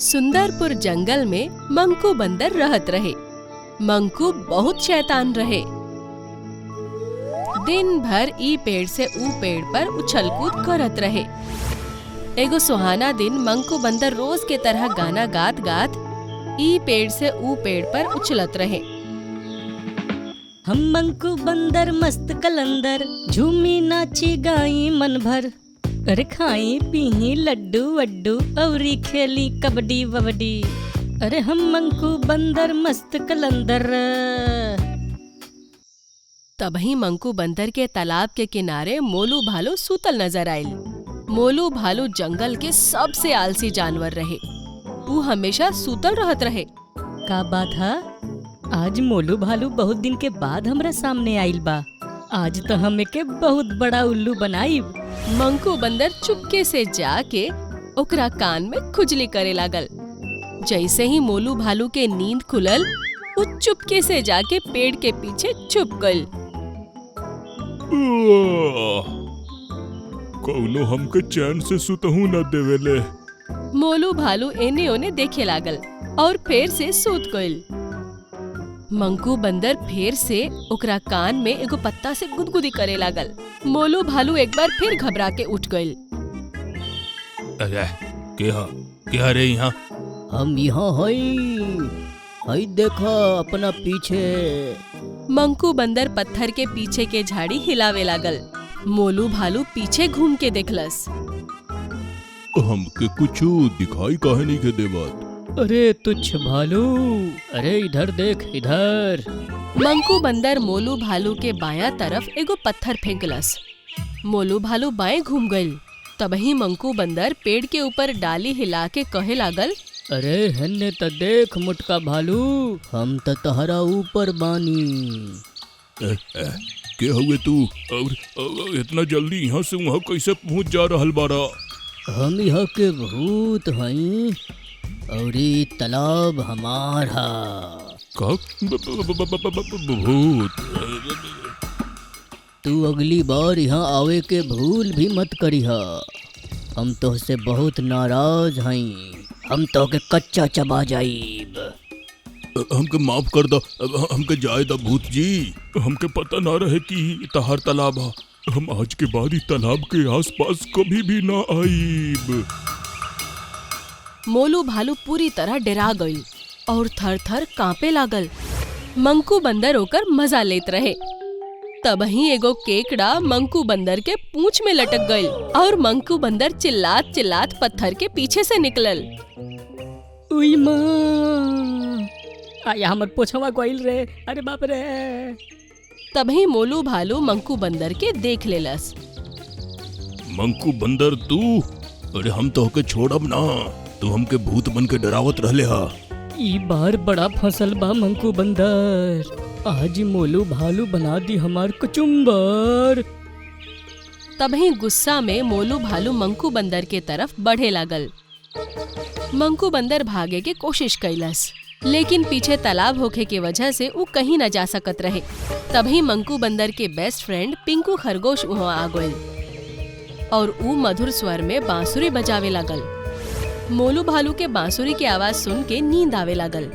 सुंदरपुर जंगल में मंकू बंदर रहत रहे। मंकू बहुत शैतान रहे। दिन भर ई पेड़ से ऊ पेड़ पर उछल कूद करत रहे। एगो सुहाना दिन मंकू बंदर रोज के तरह गाना गात गात ई पेड़ से ऊ पेड़ पर उछलत रहे। हम मंकू बंदर मस्त कलंदर, झूमी नाची गाई मन भर। अरे खाई पीही लड्डू वड्डू, औरी खेली कबड्डी वबड्डी। अरे हम मंकू बंदर मस्त कलंदर। तभी मंकू बंदर के तालाब के किनारे मोलू भालू सूतल नजर आयल। मोलू भालू जंगल के सबसे आलसी जानवर रहे। वो हमेशा सूतल रहत रहे। का बात है? आज मोलू भालू बहुत दिन के बाद हमरा सामने आइल बा। आज तो हमें के बहुत बड़ा उल्लू बनाईब। मंकू बंदर चुपके से जाके ओकरा कान में खुजली करे लागल। जैसे ही मोलू भालू के नींद खुलल, वो चुपके से जाके पेड़ के पीछे छुप गल। कौनो हमके चैन से सुतहू न देवेले। मोलू भालू एने ओने देखे लागल और फिर से सूत गइल। मंकू बंदर फिर से ओकरा कान में एगो पत्ता से गुदगुदी करे लागल। मोलू भालू एक बार फिर घबरा के उठ गइल। अरे क्या रे यहाँ? हम यहाँ हई देखा अपना पीछे। मंकू बंदर पत्थर के पीछे के झाड़ी हिलावे लागल। मोलू भालू पीछे घूम के देखलस। हमके कुछ दिखाई काहे नहीं के देवत? अरे तुच्छ भालू, अरे इधर देख इधर। मंकू बंदर मोलू भालू के बायां तरफ एगो पत्थर फेंकलस। मोलू भालू बाएं घूम गइल। तबही मंकू बंदर पेड़ के ऊपर डाली हिला के कहे लागल, अरे हन्ने त देख मुटका भालू, हम त तहरा ऊपर बानी। के हुए तू? और इतना जल्दी यहाँ से वहाँ कैसे पहुँच जा रहल बारा? हम यहाँ के भूत हई और ई तालाब हमारा। भूत? तू अगली बार यहाँ आवे के भूल भी मत करिहा। हम तोहसे बहुत नाराज हई। हम तोहके कच्चा चबा जाइब। हमके माफ कर दो, हमके जाए दा भूत जी। हमके पता ना रहे कि तहार तालाब है। हम आज के बाद ही तालाब के आसपास कभी भी ना आईब। मोलू भालू पूरी तरह डरा गइल और थर थर कांपे लागल। मंकू बंदर होकर मजा लेत रहे। तबही एगो केकड़ा मंकू बंदर के पूंछ में लटक गइल और मंकू बंदर चिल्लात चिल्लात पत्थर के पीछे से निकलल। उई माँ, आया हमर पोछवा गइल रे। अरे बाप रे। तभी मोलू भालू मंकू बंदर के देख लेलस। मंकू बंदर तू? अरे हम तो होके छोड़ब ना। तू हमके भूत बन के डरावत रहले हा। ई बार बड़ा फसल बा मंकू बंदर। आज मोलू भालू बना दी हमार कचुम्बर। तभी गुस्सा में मोलू भालू मंकू बंदर के तरफ बढ़े लागल। मंकू बंदर भागे के कोशिश कैलस, लेकिन पीछे तालाब होखे के वजह से वो कहीं न जा सकत रहे। तभी मंकू बंदर के बेस्ट फ्रेंड पिंकू खरगोश वहाँ आ गइल और ऊ मधुर स्वर में बांसुरी बजावे लागल। मोलू भालू के बांसुरी के आवाज सुन के नींद आवे लागल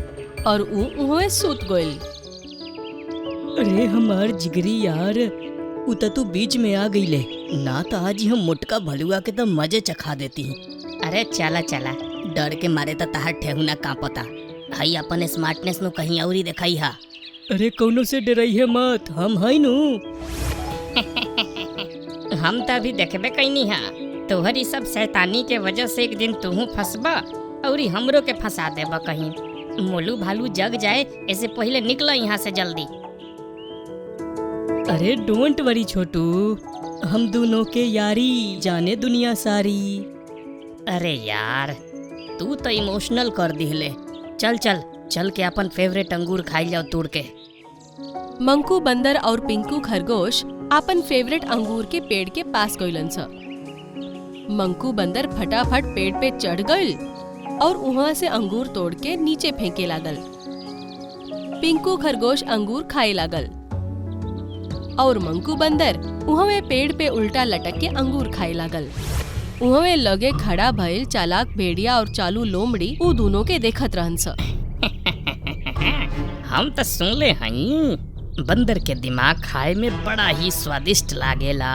और ऊ उहाँ सूत गइल। अरे हमार जिगरी यार, उ त तू बीच में आ गईले ना। तो आज हम मोटका भलुआ के तो मजे चखा देती। अरे चला चला, डर के मारे तो तहार ठेहुना कांपता। हई अपन स्मार्टनेस नु कहीं औरी देखाई हा। अरे कौनो से डरई है मत, हम हई नु। हम तो अभी देखबे कैनी हा। तोहरी सब शैतानी के वजह से एक दिन तूहू फंसबा और हमरो के फंसा देबा कहीं। मोलू भालू जग जाए ऐसे पहले निकला यहाँ से जल्दी। अरे डोंट वरी छोटू, हम दोनों के यारी जाने दुनिया सारी। अरे यार तू तो इमोशनल कर दिहले। चल चल चल के अपन फेवरेट अंगूर खाई जाओ तोड़ के। मंकू बंदर और पिंकू खरगोश अपन फेवरेट अंगूर के पेड़ के पास गइलन स। मंकू बंदर फटाफट पेड़ पे चढ़ गइल और वहाँ से अंगूर तोड़ के नीचे फेंके लागल। पिंकू खरगोश अंगूर खाए लागल और मंकू बंदर वहाँ पेड़ पे उल्टा लटक के अंगूर खाए लागल। उहवे लगे खड़ा भइल चालाक भेड़िया और चालू लोमड़ी उ दोनों के देखत रहन स। हम तो सुनले हई बंदर के दिमाग खाए में बड़ा ही स्वादिष्ट लागेला।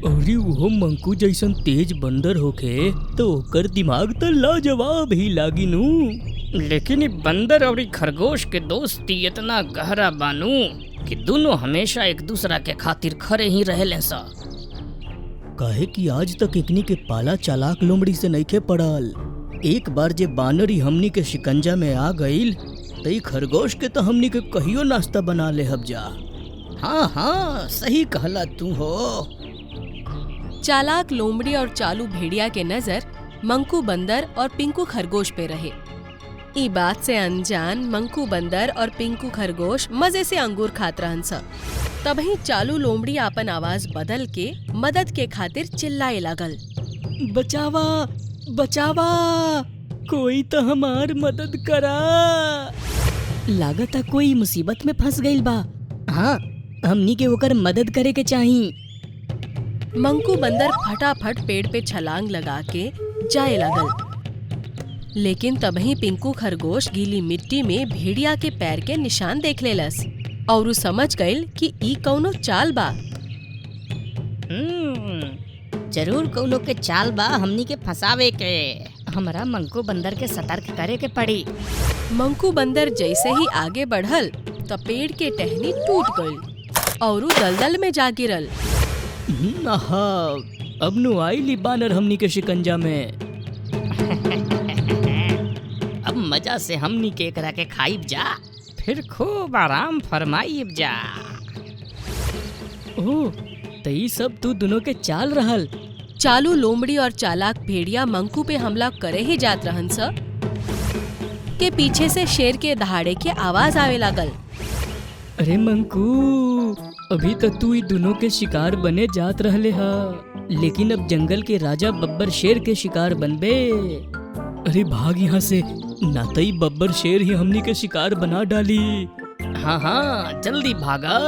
अरे वो मंकू जैसन तेज बंदर होखे तो ओकर दिमाग तो लाजवाब ही लागी नू। लेकिन ई बंदर और खरगोश के दोस्ती इतना गहरा बानू कि दोनों हमेशा एक दूसरा के खातिर खड़े ही रहेले सा। काहे कि आज तक एकनी के पाला चालाक लोमड़ी से नइखे पड़ल। एक बार जे बानरी हमनी के शिकंजा में आ गईल तई खरगोश के तो हमनी के कहियो नाश्ता बना ले हब जा। हाँ हाँ सही कहला तू हो। चालाक लोमड़ी और चालू भेड़िया के नजर मंकू बंदर और पिंकू खरगोश पे रहे। ई बात से अनजान मंकू बंदर और पिंकू खरगोश मजे से अंगूर खात रहन स। तभी चालू लोमड़ी आपन आवाज बदल के मदद के खातिर चिल्लाए लागल। बचावा बचावा, कोई तो हमार मदद करा। लागता कोई मुसीबत में फंस गईल बा। हाँ हमनी के ओकर मदद करे के चाही। मंकू बंदर फटाफट पेड़ पे छलांग लगा के जाए लागल। लेकिन तभी पिंकू खरगोश गीली मिट्टी में भेड़िया के पैर के निशान देख लेलस और उ समझ गईल कि ई कौनो चाल बा। जरूर कौनो के चाल बा हमनी के फंसावे के। हमरा मंकू बंदर के सतर्क करे के पड़ी। मंकू बंदर जैसे ही आगे बढ़ल तो पेड़ के टहनी टूट गईल और उ दलदल में जा गिरल। अब नु आईली बानर हमनी के शिकंजा में। अब मजा से हमनी के एकरा के खाइब जा, फिर खूब आराम फरमाइब जा। ओह तई सब तू दोनों के चाल रहल। चालू लोमड़ी और चालाक भेड़िया मंकू पे हमला करे ही जात रहन स के पीछे से शेर के दहाड़े के आवाज आवे लागल। अरे मंकू, अभी तक तू ई दोनों के शिकार बने जात रहले हा, लेकिन अब जंगल के राजा बब्बर शेर के शिकार बनबे। अरे भाग यहाँ से, नातई बब्बर शेर ही हमनी के शिकार बना डाली। हाँ हाँ जल्दी भागा।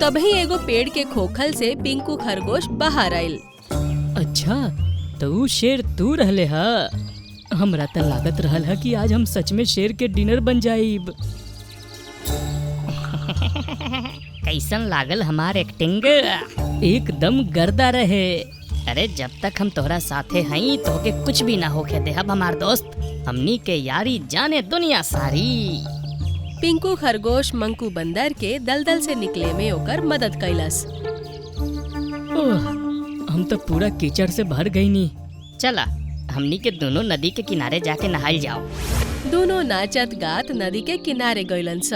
तभी एगो पेड़ के खोखल से पिंकू खरगोश बाहर आइल। अच्छा तो शेर तू रहले हा। हमरा त लागत रहल हा कि आज हम सच में शेर के डिनर बन जाइब। कैसन लागल हमार एक्टिंग? एकदम गर्दा रहे। अरे जब तक हम तोहरा साथे हई तोहके कुछ भी ना होके देहब हमार दोस्त। हमनी के यारी जाने दुनिया सारी। पिंकू खरगोश मंकू बंदर के दलदल से निकले में ओकर मदद कैलस। हम तो पूरा कीचड़ से भर गई नी। चला हमनी के दोनों नदी के किनारे जाके नहाइल जाओ। दोनों नाचत गात नदी के किनारे गइलन स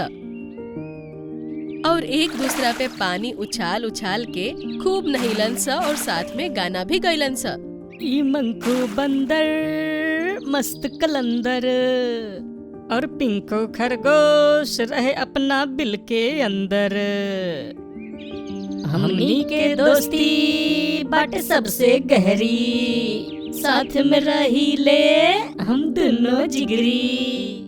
और एक दूसरा पे पानी उछाल उछाल के खूब नहिलन स और साथ में गाना भी गइलन स। ई मंकू बंदर मस्त कलंदर और पिंकू खरगोश रहे अपना बिल के अंदर। हमनी के दोस्ती बाटे सबसे गहरी, साथ में रही ले हम दोनों जिगरी।